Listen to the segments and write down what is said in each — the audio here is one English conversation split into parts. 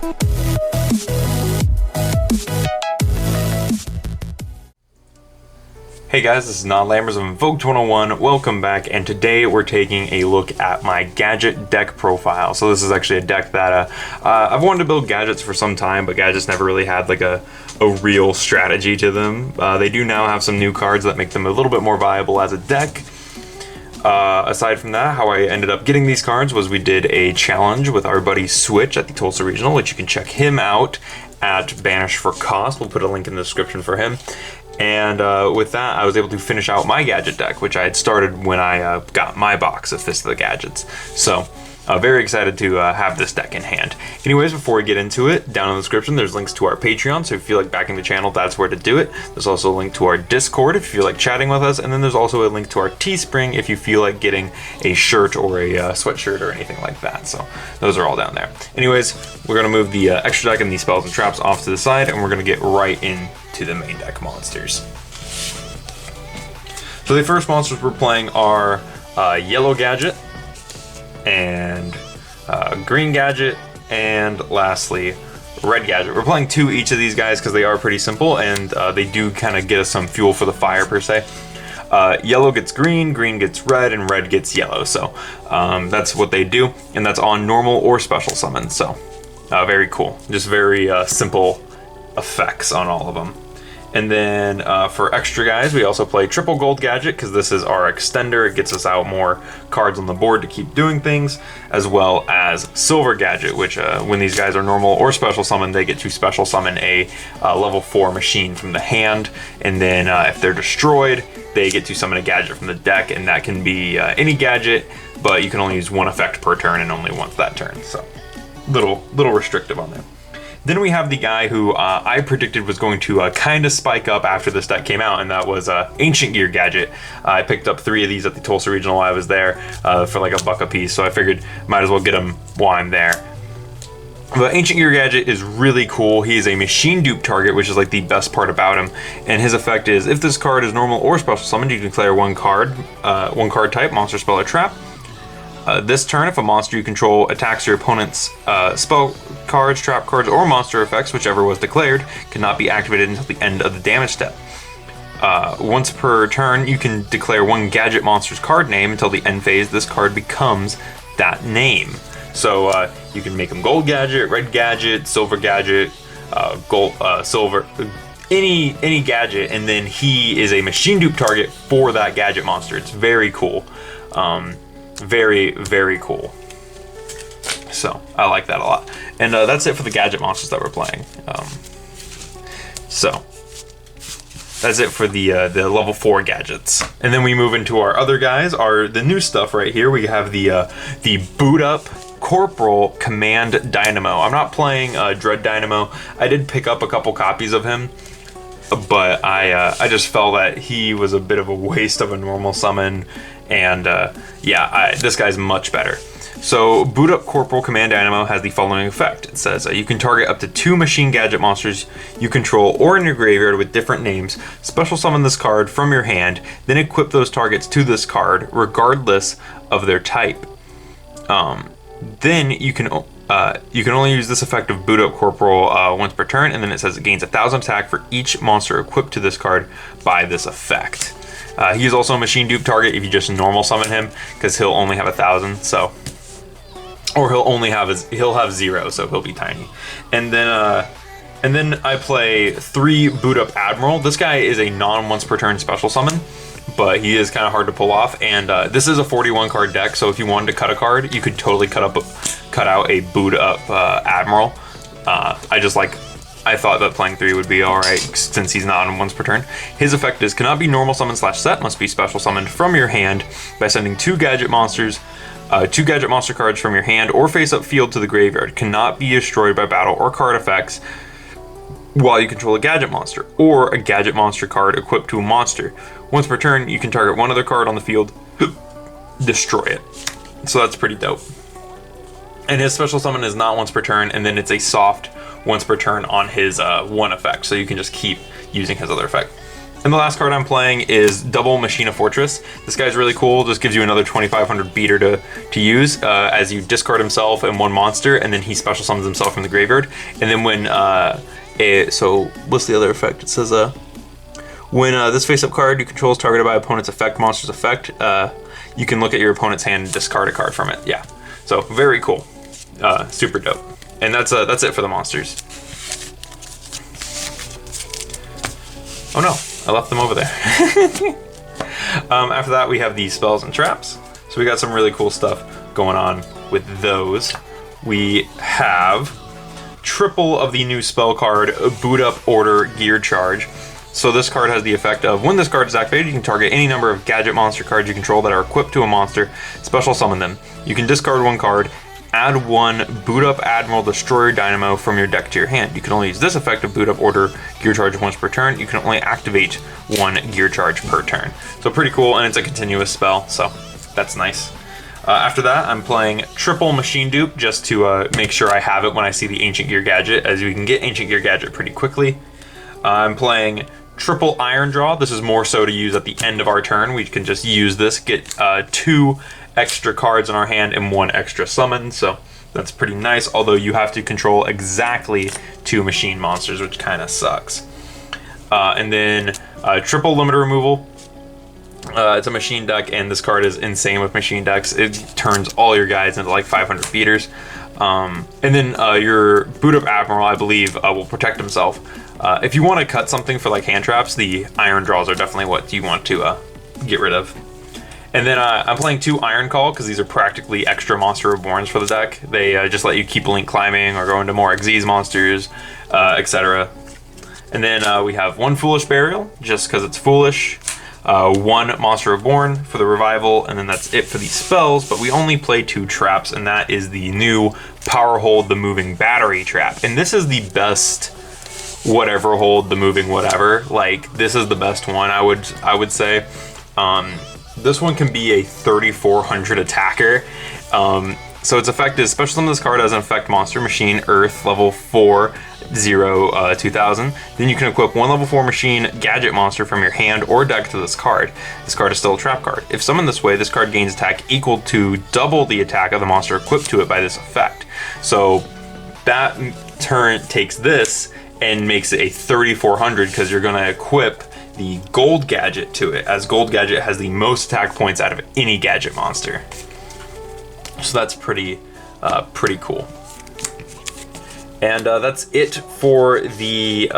Hey guys, this is Non-Lammers of Invoked 101. Welcome back, and today we're taking a look at my Gadget deck profile. So this is actually a deck that I've wanted to build Gadgets for some time, but Gadgets never really had like a real strategy to them. They do now have some new cards that make them a little bit more viable as a deck. Aside from that, how I ended up getting these cards was we did a challenge with our buddy Switch at the Tulsa Regional, which you can check him out at Banish for Cost. We'll put a link in the description for him. And with that, I was able to finish out my Gadget deck, which I had started when I got my box of Fist of the Gadgets. So, very excited to have this deck in hand. Anyways, before we get into it, down in the description, there's links to our Patreon, so if you feel like backing the channel, that's where to do it. There's also a link to our Discord if you feel like chatting with us, and then there's also a link to our Teespring if you feel like getting a shirt or a sweatshirt or anything like that. So, those are all down there. Anyways, we're going to move the extra deck and these spells and traps off to the side, and we're going to get right into the main deck monsters. So the first monsters we're playing are Yellow Gadget, and Green Gadget, and lastly Red Gadget. We're playing two each of these guys because they are pretty simple, and they do kind of get us some fuel for the fire per se. Yellow gets green, green gets red, and red gets yellow. So that's what they do, and that's on normal or special summon. So very cool, just very simple effects on all of them. And then for extra guys, we also play Triple Gold Gadget because this is our extender. It gets us out more cards on the board to keep doing things, as well as Silver Gadget, which when these guys are normal or special summon, they get to special summon a level 4 machine from the hand. And then if they're destroyed, they get to summon a gadget from the deck, and that can be any gadget, but you can only use one effect per turn and only once that turn. So little restrictive on there. Then we have the guy who I predicted was going to kind of spike up after this deck came out, and that was Ancient Gear Gadget. I picked up 3 of these at the Tulsa Regional while I was there for like $1 a piece, so I figured might as well get them while I'm there. But Ancient Gear Gadget is really cool. He is a machine dupe target, which is like the best part about him. And his effect is, if this card is normal or special summoned, you can declare one card type, monster, spell, or trap. This turn, if a monster you control attacks your opponent's spell cards, trap cards, or monster effects, whichever was declared, cannot be activated until the end of the damage step. Once per turn, you can declare one gadget monster's card name until the end phase. This card becomes that name. So you can make him Gold Gadget, Red Gadget, Silver Gadget, Silver, any gadget, and then he is a machine dupe target for that gadget monster. It's very cool. Very, very cool. So I like that a lot. And that's it for the gadget monsters that we're playing. So that's it for the level 4 gadgets. And then we move into our other guys, the new stuff right here. We have the boot up Corporal Command Dynamo. I'm not playing Dread Dynamo. I did pick up a couple copies of him, but I just felt that he was a bit of a waste of a normal summon, and this guy's much better. So Boot Up Corporal Command Dynamo has the following effect. It says you can target up to 2 machine gadget monsters you control or in your graveyard with different names, special summon this card from your hand, then equip those targets to this card regardless of their type. Then you can only use this effect of Boot Up Corporal once per turn, and then it says it gains 1,000 attack for each monster equipped to this card by this effect. He is also a machine dupe target if you just normal summon him, because he'll only have 1,000. So, or he'll have 0, so he'll be tiny. And then I play 3 Boot Up Admiral. This guy is a non-once per turn special summon, but he is kind of hard to pull off. And this is a 41 card deck, so if you wanted to cut a card, you could totally cut out a Boot Up Admiral. I thought that playing 3 would be alright since he's not on once per turn. His effect is cannot be normal summon / set, must be special summoned from your hand by sending 2 gadget monsters, 2 gadget monster cards from your hand or face up field to the graveyard. Cannot be destroyed by battle or card effects while you control a gadget monster or a gadget monster card equipped to a monster. Once per turn, you can target one other card on the field, destroy it. So that's pretty dope. And his special summon is not once per turn, and then it's a soft once per turn on his 1 effect, so you can just keep using his other effect. And the last card I'm playing is Double Machina Fortress. This guy's really cool, just gives you another 2500 beater to use as you discard himself and one monster, and then he special summons himself from the graveyard. And then when, so what's the other effect? It says, when this face-up card you control is targeted by opponent's effect, monster's effect, you can look at your opponent's hand and discard a card from it. Yeah, so very cool, super dope. And that's it for the monsters. Oh no, I left them over there. After that, we have the spells and traps. So we got some really cool stuff going on with those. We have triple of the new spell card, Boot Up Order Gear Charge. So this card has the effect of, when this card is activated, you can target any number of gadget monster cards you control that are equipped to a monster, special summon them. You can discard one card, add one Boot Up Admiral Destroyer Dynamo from your deck to your hand. You can only use this effect of Boot Up Order Gear Charge once per turn. You can only activate one Gear Charge per turn. So pretty cool, and it's a continuous spell, so that's nice. After that, I'm playing triple Machine Dupe just to make sure I have it when I see the Ancient Gear Gadget, as you can get Ancient Gear Gadget pretty quickly. I'm playing triple Iron Draw. This is more so to use at the end of our turn. We can just use this, get 2 extra cards in our hand and 1 extra summon, so that's pretty nice, although you have to control exactly 2 machine monsters, which kind of sucks. And then triple Limiter Removal. It's a machine deck, and this card is insane with machine decks. It turns all your guys into like 500 beaters. And then your Boot Up Admiral, I believe, will protect himself. If you want to cut something for like hand traps, the Iron Draws are definitely what you want to get rid of. And then I'm playing 2 Iron Call, because these are practically extra Monster Reborns for the deck. They just let you keep Link climbing or go into more Xyz monsters, etc. And then we have 1 Foolish Burial, just because it's foolish. 1 Monster Reborn for the revival, and then that's it for the spells, but we only play 2 traps, and that is the new Power Hold the Moving Battery trap. And this is the best whatever hold the moving whatever. Like, this is the best one, I would say. This one can be a 3400 attacker. So its effect is special summon this card as an effect monster machine Earth level 4 0 2000. Then you can equip 1 level 4 machine gadget monster from your hand or deck to this card. This card is still a trap card. If summoned this way, this card gains attack equal to double the attack of the monster equipped to it by this effect. So that turn takes this and makes it a 3400, because you're going to equip the Gold Gadget to it, as Gold Gadget has the most attack points out of any gadget monster. So that's pretty cool. And that's it for the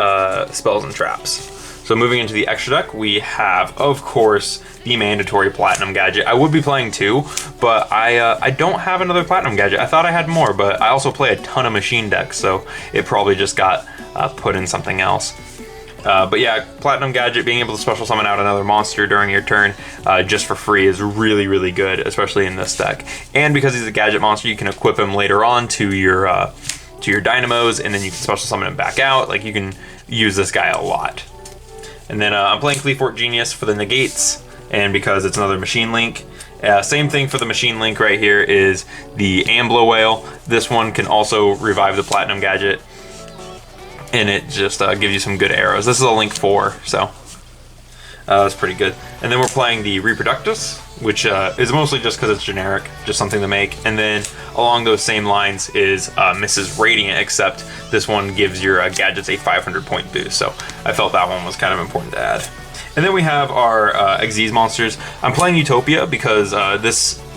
spells and traps. So moving into the extra deck, we have, of course, the mandatory Platinum Gadget. I would be playing 2, but I don't have another Platinum Gadget. I thought I had more, but I also play a ton of machine decks, so it probably just got put in something else. But yeah, Platinum Gadget, being able to special summon out another monster during your turn just for free is really, really good, especially in this deck. And because he's a gadget monster, you can equip him later on to your dynamos, and then you can special summon him back out. Like, you can use this guy a lot. And then I'm playing Fleetfort Genius for the negates, and because it's another machine link. Same thing for the machine link right here is the Amblo Whale. This one can also revive the Platinum Gadget, and it just gives you some good arrows. This is a link 4, so that's pretty good. And then we're playing the Reproductus, which is mostly just because it's generic, just something to make. And then along those same lines is Mrs. Radiant, except this one gives your gadgets a 500 point boost. So I felt that one was kind of important to add. And then we have our Xyz monsters. I'm playing Utopia because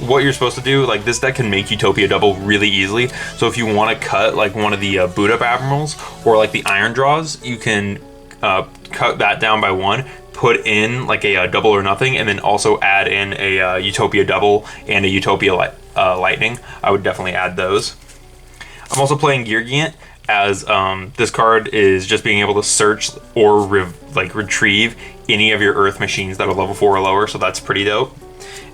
what you're supposed to do, like, this deck can make Utopia double really easily. So if you want to cut like one of the Boot Up Admirals or like the Iron Draws, you can cut that down by 1, put in like a double or nothing, and then also add in a Utopia double and a Utopia lightning. I would definitely add those. I'm also playing Geargiant, as this card is just being able to search or retrieve any of your Earth machines that are level 4 or lower, so that's pretty dope.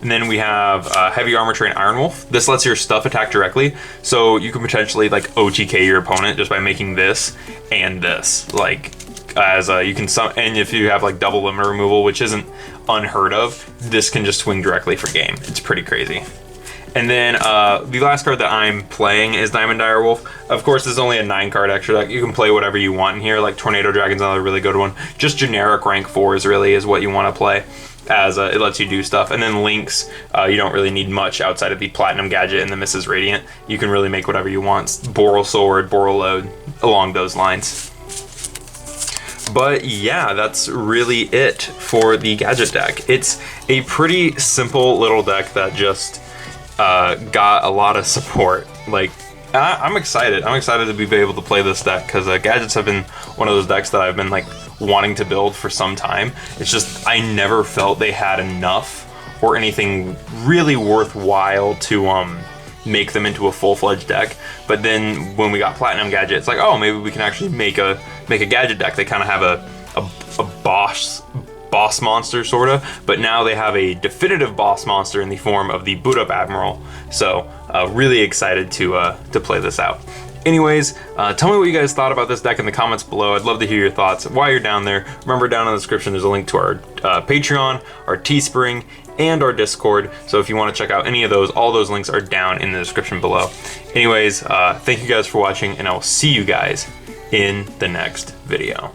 And then we have Heavy Armor Train Iron Wolf. This lets your stuff attack directly, so you can potentially like OTK your opponent just by making this and this. Like, as you can and if you have like double limiter removal, which isn't unheard of, this can just swing directly for game. It's pretty crazy. And then the last card that I'm playing is Diamond Direwolf. Of course, this is only a 9-card extra deck. You can play whatever you want in here, like Tornado Dragon's another really good one. Just generic rank 4s really is what you want to play, as it lets you do stuff. And then Lynx, you don't really need much outside of the Platinum Gadget and the Mrs. Radiant. You can really make whatever you want. Boral Sword, Boral Load, along those lines. But yeah, that's really it for the Gadget deck. It's a pretty simple little deck that just got a lot of support. Like, I'm excited. I'm excited to be able to play this deck because Gadgets have been one of those decks that I've been like wanting to build for some time. It's just I never felt they had enough or anything really worthwhile to make them into a full-fledged deck. But then when we got Platinum Gadget, it's like, oh, maybe we can actually make a Gadget deck. They kind of have a boss monster sort of, but now they have a definitive boss monster in the form of the Boot Up Admiral. So really excited to play this out. Anyways, tell me what you guys thought about this deck in the comments below. I'd love to hear your thoughts. While you're down there, remember down in the description there's a link to our Patreon, our Teespring, and our Discord. So if you want to check out any of those, all those links are down in the description below. Anyways, thank you guys for watching, and I will see you guys in the next video.